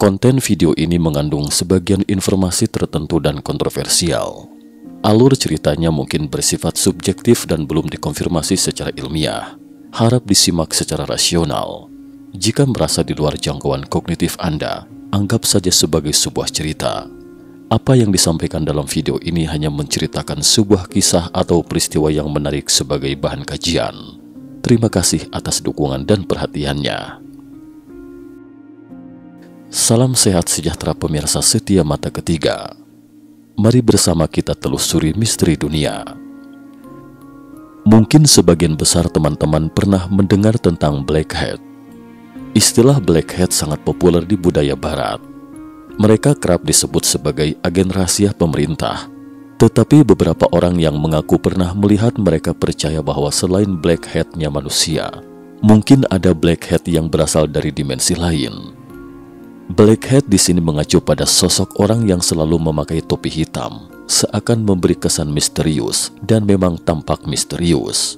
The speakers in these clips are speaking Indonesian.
Konten video ini mengandung sebagian informasi tertentu dan kontroversial. Alur ceritanya mungkin bersifat subjektif dan belum dikonfirmasi secara ilmiah. Harap disimak secara rasional. Jika merasa di luar jangkauan kognitif Anda, anggap saja sebagai sebuah cerita. Apa yang disampaikan dalam video ini hanya menceritakan sebuah kisah atau peristiwa yang menarik sebagai bahan kajian. Terima kasih atas dukungan dan perhatiannya. Salam sehat sejahtera pemirsa setia Mata Ketiga. Mari bersama kita telusuri misteri dunia. Mungkin sebagian besar teman-teman pernah mendengar tentang Black Hat. Istilah Black Hat sangat populer di budaya barat. Mereka kerap disebut sebagai agen rahasia pemerintah. Tetapi beberapa orang yang mengaku pernah melihat mereka percaya bahwa selain Black Hat-nya manusia, mungkin ada Black Hat yang berasal dari dimensi lain. Black Hat di sini mengacu pada sosok orang yang selalu memakai topi hitam, seakan memberi kesan misterius dan memang tampak misterius.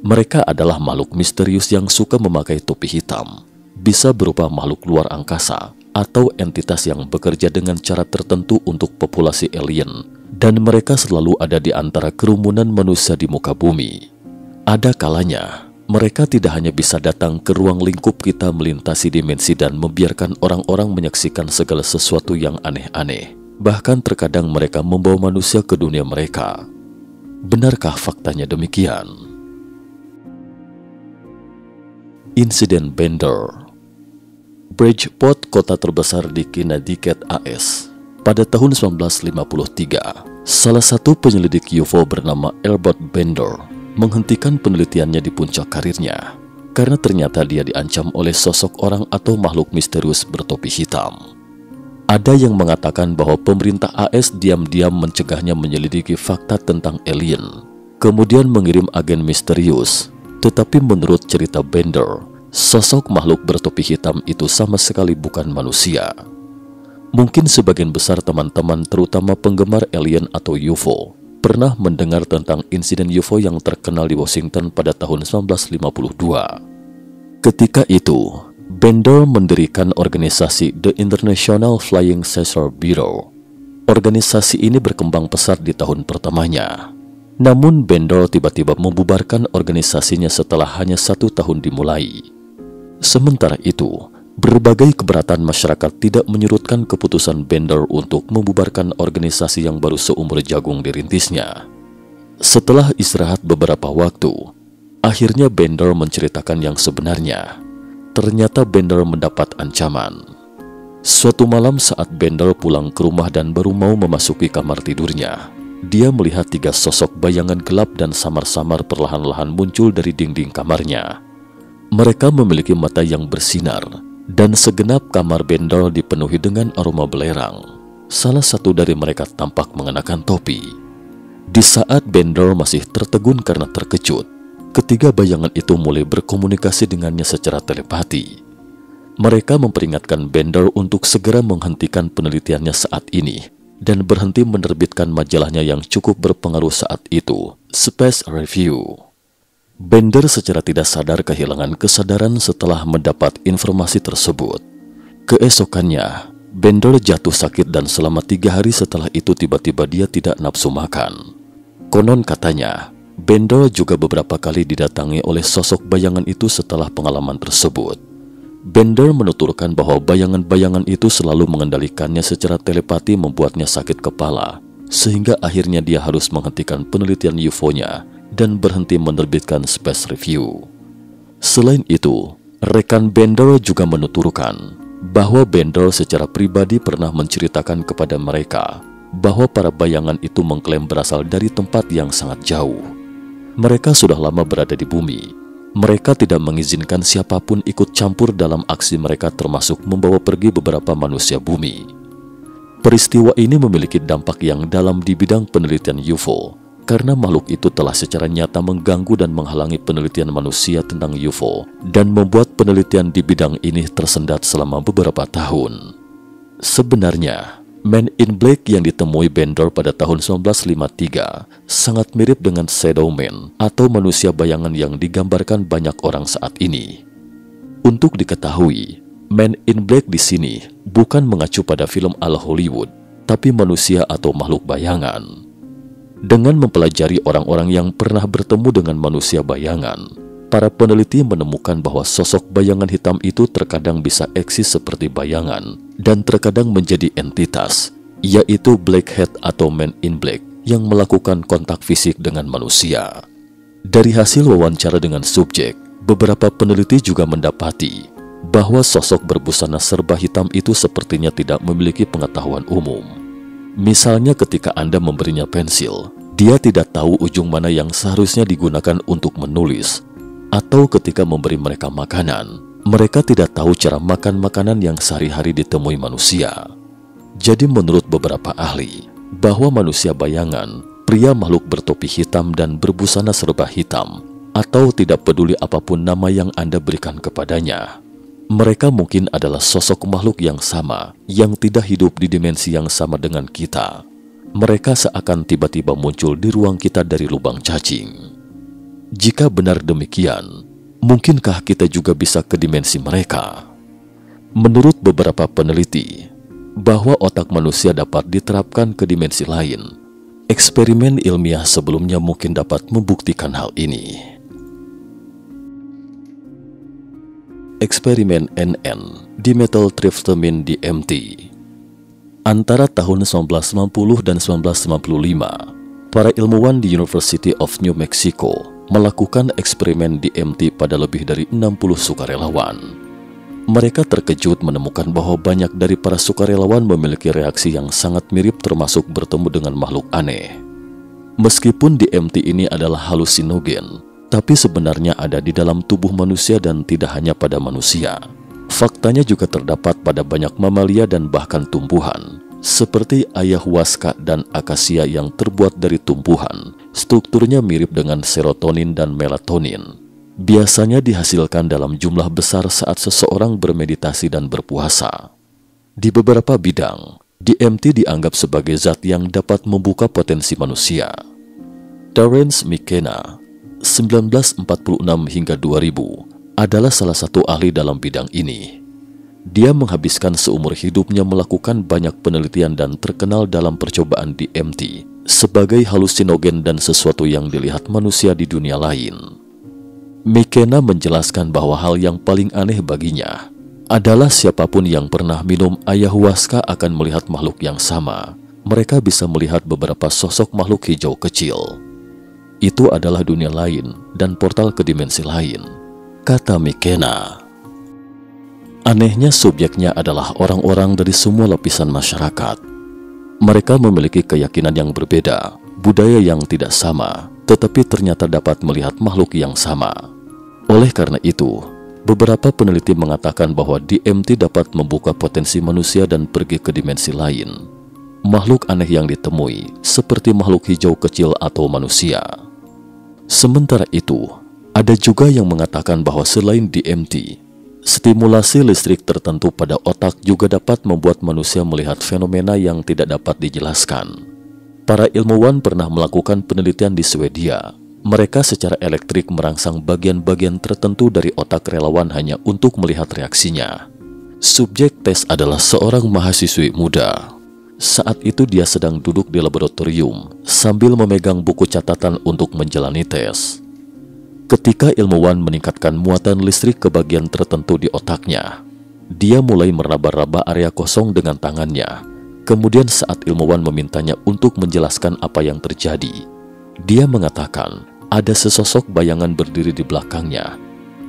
Mereka adalah makhluk misterius yang suka memakai topi hitam, bisa berupa makhluk luar angkasa atau entitas yang bekerja dengan cara tertentu untuk populasi alien, dan mereka selalu ada di antara kerumunan manusia di muka bumi. Ada kalanya mereka tidak hanya bisa datang ke ruang lingkup kita melintasi dimensi dan membiarkan orang-orang menyaksikan segala sesuatu yang aneh-aneh. Bahkan terkadang mereka membawa manusia ke dunia mereka. Benarkah faktanya demikian? Insiden Bender. Bridgeport, kota terbesar di Connecticut, AS. Pada tahun 1953, salah satu penyelidik UFO bernama Albert Bender menghentikan penelitiannya di puncak karirnya karena ternyata dia diancam oleh sosok orang atau makhluk misterius bertopi hitam. Ada yang mengatakan bahwa pemerintah AS diam-diam mencegahnya menyelidiki fakta tentang alien, kemudian mengirim agen misterius. Tetapi menurut cerita Bender, sosok makhluk bertopi hitam itu sama sekali bukan manusia. Mungkin sebagian besar teman-teman, terutama penggemar alien atau UFO, pernah mendengar tentang insiden UFO yang terkenal di Washington pada tahun 1952. Ketika itu, Bender mendirikan organisasi The International Flying Saucer Bureau. Organisasi ini berkembang pesat di tahun pertamanya. Namun Bender tiba-tiba membubarkan organisasinya setelah hanya 1 tahun dimulai. Sementara itu, berbagai keberatan masyarakat tidak menyurutkan keputusan Bender untuk membubarkan organisasi yang baru seumur jagung dirintisnya. Setelah istirahat beberapa waktu, akhirnya Bender menceritakan yang sebenarnya. Ternyata Bender mendapat ancaman. Suatu malam saat Bender pulang ke rumah dan baru mau memasuki kamar tidurnya, dia melihat 3 sosok bayangan gelap dan samar-samar perlahan-lahan muncul dari dinding kamarnya. Mereka memiliki mata yang bersinar, dan segenap kamar Bender dipenuhi dengan aroma belerang. Salah satu dari mereka tampak mengenakan topi. Di saat Bender masih tertegun karena terkejut, ketiga bayangan itu mulai berkomunikasi dengannya secara telepati. Mereka memperingatkan Bender untuk segera menghentikan penelitiannya saat ini dan berhenti menerbitkan majalahnya yang cukup berpengaruh saat itu, Space Review. Bender secara tidak sadar kehilangan kesadaran setelah mendapat informasi tersebut. Keesokannya, Bender jatuh sakit dan selama 3 hari setelah itu tiba-tiba dia tidak nafsu makan. Konon katanya, Bender juga beberapa kali didatangi oleh sosok bayangan itu setelah pengalaman tersebut. Bender menuturkan bahwa bayangan-bayangan itu selalu mengendalikannya secara telepati, membuatnya sakit kepala, sehingga akhirnya dia harus menghentikan penelitian UFO-nya dan berhenti menerbitkan Space Review. Selain itu, rekan Bender juga menuturkan bahwa Bender secara pribadi pernah menceritakan kepada mereka bahwa para bayangan itu mengklaim berasal dari tempat yang sangat jauh. Mereka sudah lama berada di bumi. Mereka tidak mengizinkan siapapun ikut campur dalam aksi mereka, termasuk membawa pergi beberapa manusia bumi. Peristiwa ini memiliki dampak yang dalam di bidang penelitian UFO, karena makhluk itu telah secara nyata mengganggu dan menghalangi penelitian manusia tentang UFO dan membuat penelitian di bidang ini tersendat selama beberapa tahun. Sebenarnya, Man in Black yang ditemui Bender pada tahun 1953 sangat mirip dengan Shadow Man atau manusia bayangan yang digambarkan banyak orang saat ini. Untuk diketahui, Man in Black di sini bukan mengacu pada film ala Hollywood, tapi manusia atau makhluk bayangan. Dengan mempelajari orang-orang yang pernah bertemu dengan manusia bayangan, para peneliti menemukan bahwa sosok bayangan hitam itu terkadang bisa eksis seperti bayangan dan terkadang menjadi entitas, yaitu Blackhead atau Man in Black yang melakukan kontak fisik dengan manusia. Dari hasil wawancara dengan subjek, beberapa peneliti juga mendapati bahwa sosok berbusana serba hitam itu sepertinya tidak memiliki pengetahuan umum. Misalnya ketika Anda memberinya pensil, dia tidak tahu ujung mana yang seharusnya digunakan untuk menulis. Atau ketika memberi mereka makanan, mereka tidak tahu cara makan makanan yang sehari-hari ditemui manusia. Jadi menurut beberapa ahli, bahwa manusia bayangan, pria makhluk bertopi hitam dan berbusana serba hitam, atau tidak peduli apapun nama yang Anda berikan kepadanya, mereka mungkin adalah sosok makhluk yang sama, yang tidak hidup di dimensi yang sama dengan kita. Mereka seakan tiba-tiba muncul di ruang kita dari lubang cacing. Jika benar demikian, mungkinkah kita juga bisa ke dimensi mereka? Menurut beberapa peneliti, bahwa otak manusia dapat diterapkan ke dimensi lain, eksperimen ilmiah sebelumnya mungkin dapat membuktikan hal ini. Eksperimen NN Dimethyltryptamine DMT. Antara tahun 1990 dan 1995, para ilmuwan di University of New Mexico melakukan eksperimen DMT pada lebih dari 60 sukarelawan. Mereka terkejut menemukan bahwa banyak dari para sukarelawan memiliki reaksi yang sangat mirip, termasuk bertemu dengan makhluk aneh. Meskipun DMT ini adalah halusinogen, tapi sebenarnya ada di dalam tubuh manusia dan tidak hanya pada manusia. Faktanya juga terdapat pada banyak mamalia dan bahkan tumbuhan, seperti ayahuasca dan akasia yang terbuat dari tumbuhan. Strukturnya mirip dengan serotonin dan melatonin. Biasanya dihasilkan dalam jumlah besar saat seseorang bermeditasi dan berpuasa. Di beberapa bidang, DMT dianggap sebagai zat yang dapat membuka potensi manusia. Terence McKenna 1946 hingga 2000 adalah salah satu ahli dalam bidang ini. Dia menghabiskan seumur hidupnya melakukan banyak penelitian dan terkenal dalam percobaan DMT sebagai halusinogen dan sesuatu yang dilihat manusia di dunia lain. McKenna menjelaskan bahwa hal yang paling aneh baginya adalah siapapun yang pernah minum ayahuasca akan melihat makhluk yang sama. Mereka bisa melihat beberapa sosok makhluk hijau kecil. Itu adalah dunia lain dan portal ke dimensi lain, kata McKenna. Anehnya subjeknya adalah orang-orang dari semua lapisan masyarakat. Mereka memiliki keyakinan yang berbeda, budaya yang tidak sama, tetapi ternyata dapat melihat makhluk yang sama. Oleh karena itu, beberapa peneliti mengatakan bahwa DMT dapat membuka potensi manusia dan pergi ke dimensi lain. Makhluk aneh yang ditemui, seperti makhluk hijau kecil atau manusia. Sementara itu, ada juga yang mengatakan bahwa selain DMT, stimulasi listrik tertentu pada otak juga dapat membuat manusia melihat fenomena yang tidak dapat dijelaskan. Para ilmuwan pernah melakukan penelitian di Swedia. Mereka secara elektrik merangsang bagian-bagian tertentu dari otak relawan hanya untuk melihat reaksinya. Subjek tes adalah seorang mahasiswi muda. Saat itu dia sedang duduk di laboratorium sambil memegang buku catatan untuk menjalani tes. Ketika ilmuwan meningkatkan muatan listrik ke bagian tertentu di otaknya, dia mulai meraba-raba area kosong dengan tangannya. Kemudian saat ilmuwan memintanya untuk menjelaskan apa yang terjadi, dia mengatakan ada sesosok bayangan berdiri di belakangnya.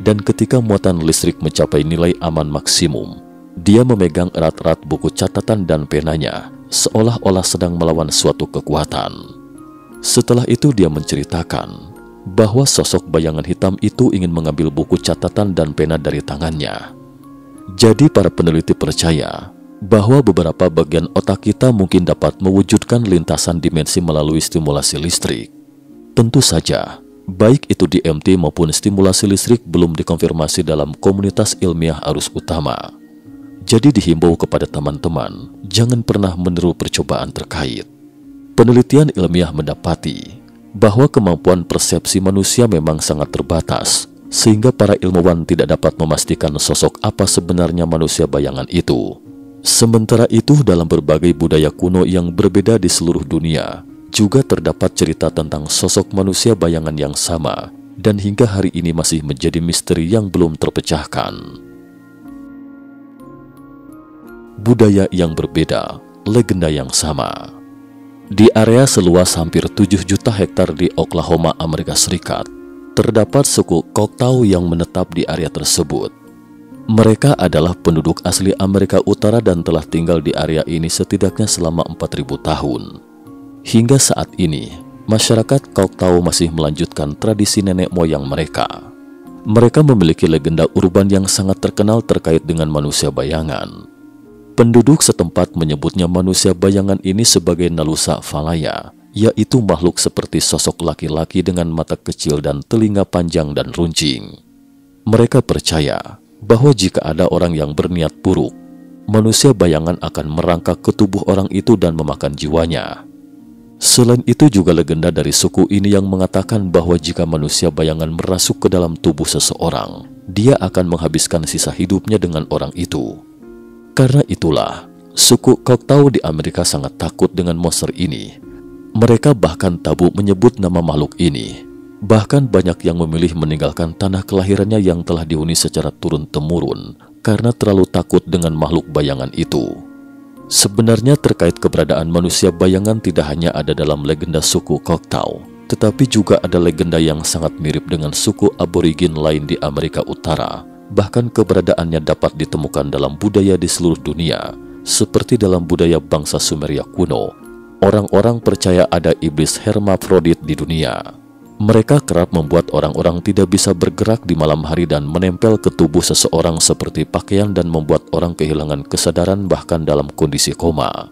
Dan ketika muatan listrik mencapai nilai aman maksimum, dia memegang erat-erat buku catatan dan penanya, seolah-olah sedang melawan suatu kekuatan. Setelah itu dia menceritakan bahwa sosok bayangan hitam itu ingin mengambil buku catatan dan pena dari tangannya. Jadi para peneliti percaya bahwa beberapa bagian otak kita mungkin dapat mewujudkan lintasan dimensi melalui stimulasi listrik. Tentu saja, baik itu DMT maupun stimulasi listrik belum dikonfirmasi dalam komunitas ilmiah arus utama. Jadi dihimbau kepada teman-teman, jangan pernah meniru percobaan terkait. Penelitian ilmiah mendapati bahwa kemampuan persepsi manusia memang sangat terbatas sehingga para ilmuwan tidak dapat memastikan sosok apa sebenarnya manusia bayangan itu. Sementara itu, dalam berbagai budaya kuno yang berbeda di seluruh dunia, juga terdapat cerita tentang sosok manusia bayangan yang sama, dan hingga hari ini masih menjadi misteri yang belum terpecahkan. Budaya yang berbeda, legenda yang sama. Di area seluas hampir 7 juta hektar di Oklahoma, Amerika Serikat, terdapat suku Choctaw yang menetap di area tersebut. Mereka adalah penduduk asli Amerika Utara dan telah tinggal di area ini setidaknya selama 4.000 tahun. Hingga saat ini, masyarakat Choctaw masih melanjutkan tradisi nenek moyang mereka. Mereka memiliki legenda urban yang sangat terkenal terkait dengan manusia bayangan. Penduduk setempat menyebutnya manusia bayangan ini sebagai Nalusa Falaya, yaitu makhluk seperti sosok laki-laki dengan mata kecil dan telinga panjang dan runcing. Mereka percaya bahwa jika ada orang yang berniat buruk, manusia bayangan akan merangkak ke tubuh orang itu dan memakan jiwanya. Selain itu juga legenda dari suku ini yang mengatakan bahwa jika manusia bayangan merasuk ke dalam tubuh seseorang, dia akan menghabiskan sisa hidupnya dengan orang itu. Karena itulah, suku Choctaw di Amerika sangat takut dengan monster ini. Mereka bahkan tabu menyebut nama makhluk ini. Bahkan banyak yang memilih meninggalkan tanah kelahirannya yang telah dihuni secara turun-temurun karena terlalu takut dengan makhluk bayangan itu. Sebenarnya terkait keberadaan manusia bayangan tidak hanya ada dalam legenda suku Choctaw, tetapi juga ada legenda yang sangat mirip dengan suku aborigin lain di Amerika Utara. Bahkan keberadaannya dapat ditemukan dalam budaya di seluruh dunia, seperti dalam budaya bangsa Sumeria kuno. Orang-orang percaya ada iblis hermafrodit di dunia. Mereka kerap membuat orang-orang tidak bisa bergerak di malam hari dan menempel ke tubuh seseorang seperti pakaian dan membuat orang kehilangan kesadaran bahkan dalam kondisi koma.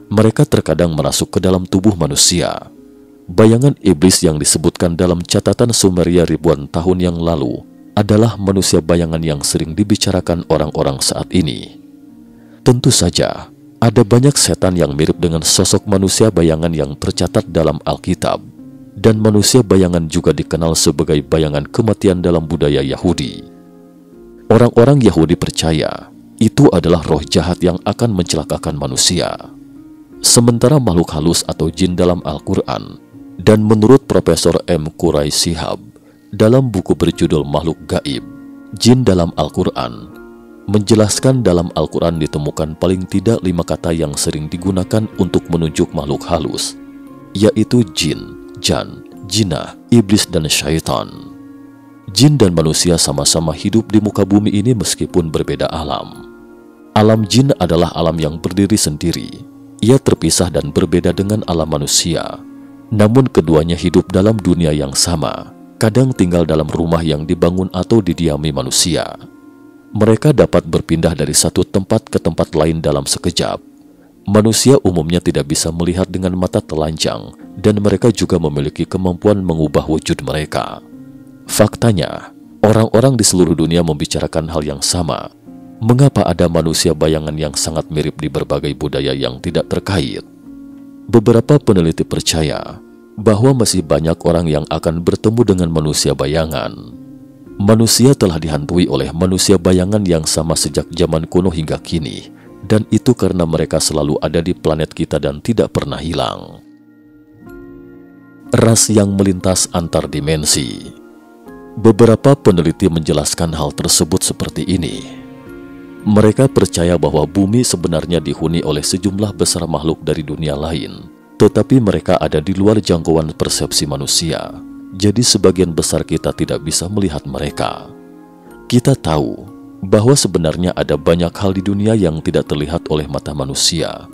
Mereka terkadang merasuk ke dalam tubuh manusia. Bayangan iblis yang disebutkan dalam catatan Sumeria ribuan tahun yang lalu adalah manusia bayangan yang sering dibicarakan orang-orang saat ini. Tentu saja, ada banyak setan yang mirip dengan sosok manusia bayangan yang tercatat dalam Alkitab, dan manusia bayangan juga dikenal sebagai bayangan kematian dalam budaya Yahudi. Orang-orang Yahudi percaya itu adalah roh jahat yang akan mencelakakan manusia. Sementara makhluk halus atau jin dalam Al-Quran, dan menurut Profesor M. Quraish Shihab, dalam buku berjudul Makhluk Gaib, Jin dalam Al-Quran, menjelaskan dalam Al-Quran ditemukan paling tidak 5 kata yang sering digunakan untuk menunjuk makhluk halus, yaitu jin, jan, jinnah, iblis, dan syaitan. Jin dan manusia sama-sama hidup di muka bumi ini meskipun berbeda alam. Alam jin adalah alam yang berdiri sendiri. Ia terpisah dan berbeda dengan alam manusia. Namun keduanya hidup dalam dunia yang sama, kadang tinggal dalam rumah yang dibangun atau didiami manusia. Mereka dapat berpindah dari satu tempat ke tempat lain dalam sekejap. Manusia umumnya tidak bisa melihat dengan mata telanjang, dan mereka juga memiliki kemampuan mengubah wujud mereka. Faktanya, orang-orang di seluruh dunia membicarakan hal yang sama. Mengapa ada manusia bayangan yang sangat mirip di berbagai budaya yang tidak terkait? Beberapa peneliti percaya bahwa masih banyak orang yang akan bertemu dengan manusia bayangan. Manusia telah dihantui oleh manusia bayangan yang sama sejak zaman kuno hingga kini, dan itu karena mereka selalu ada di planet kita dan tidak pernah hilang. Ras yang melintas antar dimensi. Beberapa peneliti menjelaskan hal tersebut seperti ini. Mereka percaya bahwa bumi sebenarnya dihuni oleh sejumlah besar makhluk dari dunia lain, tetapi mereka ada di luar jangkauan persepsi manusia. Jadi sebagian besar kita tidak bisa melihat mereka. Kita tahu bahwa sebenarnya ada banyak hal di dunia yang tidak terlihat oleh mata manusia.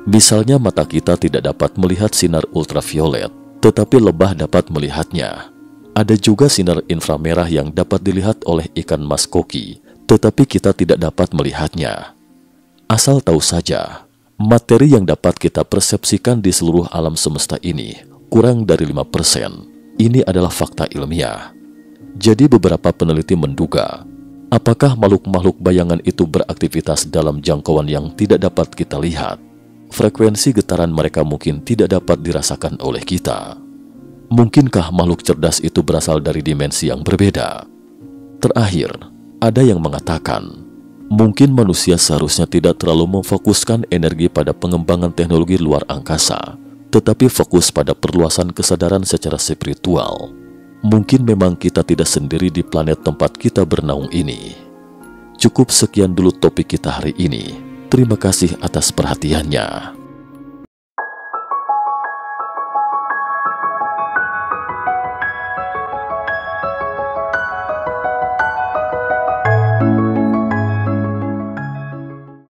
Misalnya mata kita tidak dapat melihat sinar ultraviolet, tetapi lebah dapat melihatnya. Ada juga sinar inframerah yang dapat dilihat oleh ikan mas koki, tetapi kita tidak dapat melihatnya. Asal tahu saja, materi yang dapat kita persepsikan di seluruh alam semesta ini kurang dari 5%. Ini adalah fakta ilmiah. Jadi beberapa peneliti menduga, apakah makhluk-makhluk bayangan itu beraktivitas dalam jangkauan yang tidak dapat kita lihat? Frekuensi getaran mereka mungkin tidak dapat dirasakan oleh kita. Mungkinkah makhluk cerdas itu berasal dari dimensi yang berbeda? Terakhir, ada yang mengatakan, mungkin manusia seharusnya tidak terlalu memfokuskan energi pada pengembangan teknologi luar angkasa, tetapi fokus pada perluasan kesadaran secara spiritual. Mungkin memang kita tidak sendiri di planet tempat kita bernaung ini. Cukup sekian dulu topik kita hari ini. Terima kasih atas perhatiannya.